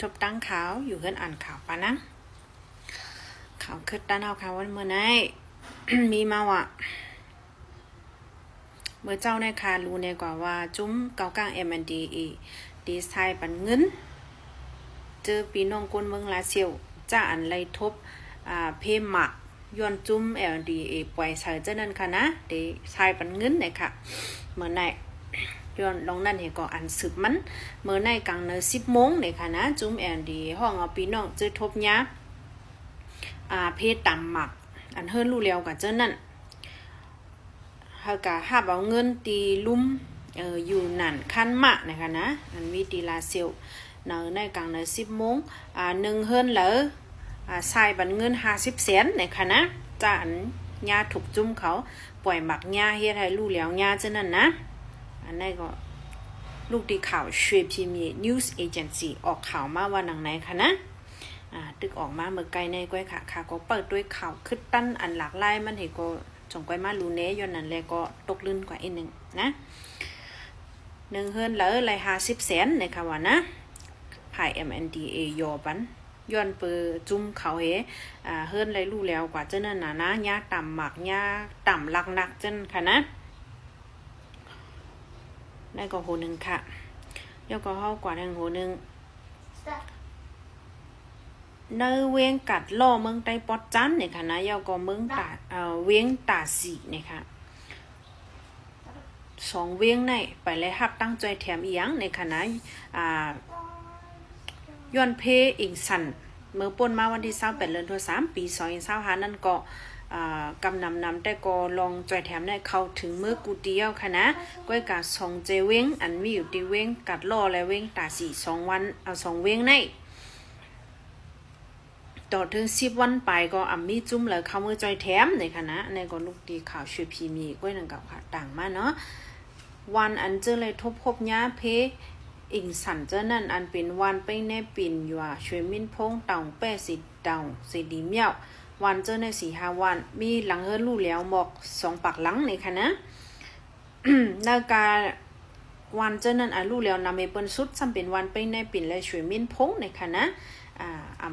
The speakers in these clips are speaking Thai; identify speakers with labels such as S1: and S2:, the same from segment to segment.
S1: ทบตั้งข่าวอยู่เฮือนอ่านข่าวปะนะข่าวคืดด้านเอาข่าววันเมื่อไหน มีมาว่ะเมื่อเจ้าในคารู้ในกว่าว่าจุ้มเกากลาง M&DA ดีไซน์ปันเงินเจอปีน้องกวนเมืองลาเซียวจ้าอันไรทบเพมหมักย้อนจุ้ม M&DA ปล่อยใส่เจ้านั่นค่ะนะดีไซน์ปันเงินเนี่ยค่ะเมื่อไหนย้อนลองนั่นเห็นก็อันสืบมันเมื่อในกลางเน10 โมงเนี่ยค่ะนะจุ้ม M&DA ห้องเอาปีน้องเจอทบยาเพต่ำหมักอันเฮิรนรู้แล้วกับเจ้านั่นเฮากะหับเอาเงินตีลุ่มอยู่นั่นคันมะนะคะนะอันมีตีลาเซียวในกลางใน10 โมง1เฮิรนเหลอใส่บันเงิน50 แสนนะคะนะจ้าอันญาถูกจุ่มเขาปล่อยหมักญาเฮ็ดให้รู้แล้วญาเจ้านั่นนะอันนี้ก็ลูกตีข่าวช่วยพิมพ์ News Agency ออกข่าวมาว่าหนังไหนคะนะตึกออกมาเมื่อไกลในก้อยค่ะก็เปิดด้วยข่าวคึดตั้นอันหลากหลายมันเห็นก็จงก้อยมาลูเนย้อนนั้นแล้วก็ตกลื่นกว่าอีกนึงนะ1เฮือนเหลือไร50 แสนในค่ะว่านะภาย M&DA ยอปันย้อนเปิดจุ่มเขาเเฮือนไรรู้แล้วกว่าเจ้านั่นนะยาต่ำหมักยาต่ำหลักหนักจันค่ะนะได้ก็โหนึงค่ะแล้วก็เฮากว่าทางโหนึงในเวียงกัดล่อเมืองไต้ปอดจันเนี่ยค่ะนะยาวก็เมืองตาเวียงตาสีเนี่ยค่ะ2เวียงในไปเลยฮับตั้งใจแถมอีหยังในค่ะนะย้อนเพอิงสันเมื่อป่นมาวันที่28 เดือนธันวาคมปี2025นั่นก็กำนำแต่ก็ลองจอยแถมได้เข้าถึงมือกูเดียวค่ะนะก้อยกา2เจเว้งอันมีอยู่ที่เว้งกัดล่อและเว้งตาสี2วัน2เว้งในต่อถึง10 วันไปก็มีจุ่มเลยเข้ามือจอยแถมในค่ะนะในก็ลูกดีข่าวช่วยพีมีก้อยนั่นกับค่ะต่างมาเนาะวันอันเจอเลยทบพบญาเพอิงสันเจอนั่นอันเป็นวันไปแน่ปิ่นอยู่ช่วยมิ้นพงเต่าแป้สิเต่าสิดีเมียววันเจอใน4-5 วันมีหลังเฮิรนรู้แล้วหมอก2 ปากหลังในค่ะนะ นาการวันเจอนั่นรู้แล้วนำไปเปิ้นสุดซ้ำเป็นวันไปแน่ปิ่นและช่วยมิ้นพงในค่ะนะ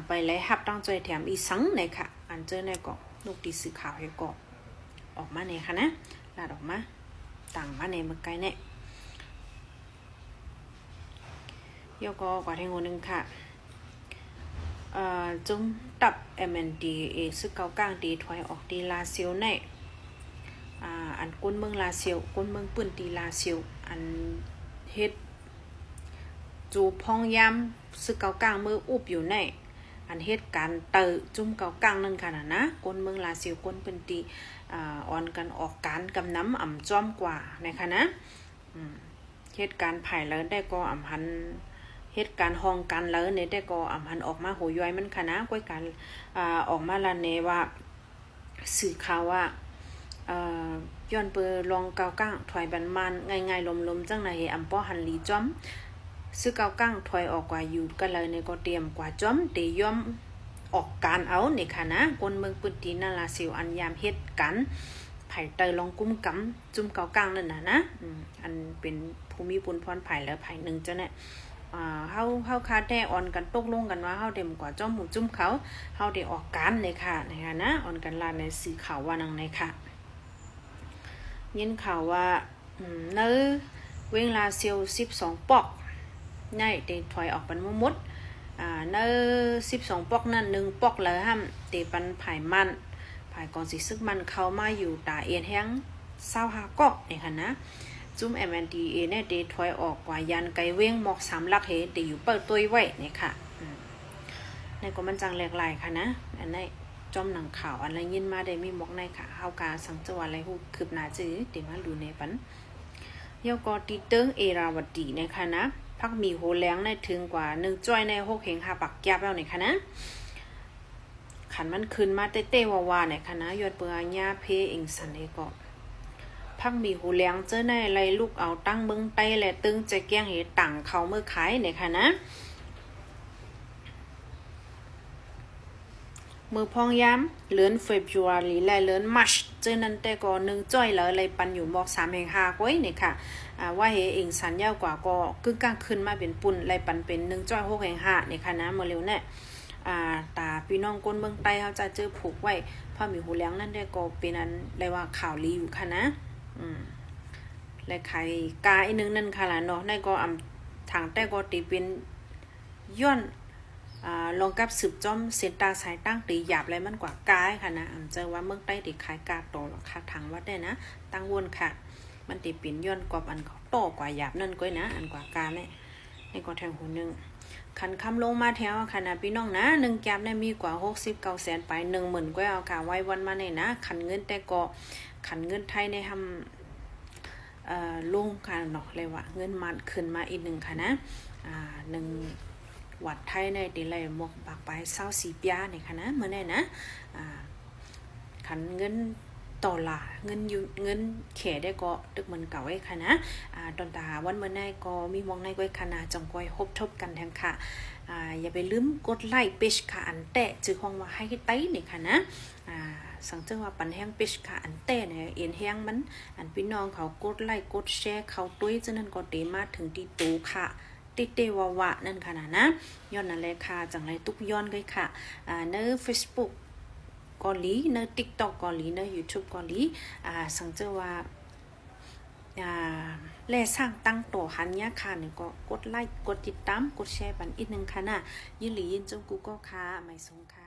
S1: ไปเลยฮับตั้งใจแถมอีสังในค่ะอันเจอในก็ลูกดีสื่อข่าวให้ก็ออกมาในค่ะนะลาดออกมาต่างมาในเมื่อไกลเนี่ยยกก็กว่าแทงนึงค่ะจุ่มตับ M&DA ซึ่งเกากลางดีถอยออกดีลาเซียวในอันก้นเมืองลาเซียวก้นเมืองปืนตีลาเซียวอันเฮ็ดจูพองยำซึ่งเกากลางมืออุบอยู่ในอันเหตุการณ์จุ่มเกากลางนั่นค่ะนะก้นเมืองลาเซียวก้นปืนตีอ่อนกันออกการกำน้ำอ่ำจ้อมกว่านะคะนะเหตุการณ์ภายแล้วได้ก็อ่ำหันเหตุการณ์ห้องกันแล้วเนี่ยได้ก็อ่ำหันออกมาโหย่อยมันค่ะนะก้อยกันออกมาละเนว่าสื่อข่าวว่าย้อนเปอลองเกาก้างถอยบันมันง่ายๆลมๆจังไหนอำป้อหันลีจ้อมซื้อเกาก้างถอยออกกว่าอยู่กันเลยเนี่ยก็เตรียมกว่าจ้อมเตย่อมออกการเอาเนี่ยค่ะนะคนเมืองปืนตีนาลาซิวอันยามเฮ็ดกันไผ่เตยลองกุ้มกำจุ่มเกาก้างนั่นนะอันเป็นภูมิปุนพรไผ่แล้วไผ่หนึ่งเจ้าเนี่ยเฮาคาแท้ออนกันตกลงกันว่าเฮาเต็มกว่าจ้อมหมู่จุ่มเขาเฮาได้ออกการเลยค่ะนะคะนะออนกันลาในสื่อข่าวว่านังในค่ะยินข่าวว่าเนื้อเวลาเซียว12 ปอกในเตถอยออกเป็นมุดเนื้อ12 ปอกนั่น1 ปอกเลยห้ามเตปันไผ่มันไผ่กองสีซึกมันเข้ามาอยู่ตาเอียนแห้ง25 กอกเนี่ยค่ะนะจุ่ม M&DA เนี่ยเตถอยออกกว่ายันไกเว้งหมอก3 ลักเฮเตอยู่เปิดตัวไว้เนี่ยค่ะในก็มันจังแหลกหลายค่ะนะอันนี้จอมหนังข่าวอะไรยินมาได้มีหมอกในค่ะเฮากาสังจังหวัดอะไรฮู้คืบหน้าจื้อเดี๋ยวมาดูในปันยกอตีเติ้งเอราวดีนะคะนะพักมีโหแรงในถึงกว่า1จ้อยใน6เฮง5ปักแก้บแล้วเนี่ยค่ะนะขันมันขึ้นมาเต้ๆวาๆเนี่ยค่ะนะยอดเปื่อยาเพอิงสันเอก็พักมีโหแรงเจ้าในไรลูกเอาตั้งเมืองไต้และตึงใจแก้งเหตังเขาเมื่อขายเนี่ยค่ะนะ มือพองย้ำเลือนเฟบรัวรีและเลือนมัชเจอนั้นแต่ก็นึงจ้อยแล้วเลยปันอยู่บอก3แห่ง5ก้อยนี่ค่ะว่าเฮเองสันยาวกว่าก็กึ่งกลางขึ้นมาเป็นปุ่นเลยปันเป็น1จ้อย6แห่ง5นี่ค่ะนะเมื่อเร็วเนี่ยตาพี่น้องก้นเมืองใต้เขาจะเจอผูกไว้พอมีหูเลี้ยงนั่นได้ก็เป็นอันเลยว่าข่าวลีอยู่ค่ะนะและไข่กาอีนึงนั่นค่ะล่ะเนาะในก็ทางแต่ก็ตีเป็นย้อนลองกับสืบจ้อมเซนตาสายตั้งตีหยาบอะไรมันกว่ากายค่ะนะเจอว่าเมืองใต้ตีขายกาโตหรอกค่ะทางวัดได้นะตั้งวนค่ะมันตีเป็นย้อนกว่าอันเขาโตกว่าหยาบนั่นก้อยนะอันกว่ากาเนี่ยในก็แทงหูนึงขันคำลงมาแถวค่ะนะพี่น้องนะ1แก้มได้มีกว่า69แสนไป 10,000ก็เอาค่ะไว้วันมาเนี่ยนะขันเงินแต่ก็ขันเงินไทยในทำลงค่ะเนาะเลยว่าเงินมันขึ้นมาอีก1ค่ะนะ1วัดไทยในตีเลยหมกปากไป24ปีนี่ค่ะนะเมื่อไหร่นะขันเงินต่อละเงินแขได้ก็ตึกมันเก่าไว้ค่ะนะตอนตาวันเมื่อไหร่ก็มีมองในก้อยคณะจังก้อยฮบทบกันแทงค่ะอย่าไปลืมกดไลค์เพจค่ะอันแตะจือห้องว่าให้ไต้นี่ค่ะนะสังเกตว่าปันแห้งเพจค่ะอันแตะเนี่ยเอ็นแห้งมันอันพี่น้องเขากดไลค์กดแชร์เขาตุ้ยจนนั้นก็เตมาถึงที่ตูค่ะติเตวาวะนั่นค่ะนะย้อนนั่นเลยค่ะจังไรตุกย้อนเลยค่ะใน Facebook เกาหลีใน TikTok เกาหลีใน YouTube เกาหลีสังเกตว่าแลสร้างตั้งโตหันยะค่ะนี่ก็กดไลค์กดติดตามกดแชร์บันอีกนึงค่ะนะยินหลียินจงกูก็ค่ะไม่สงค่ะ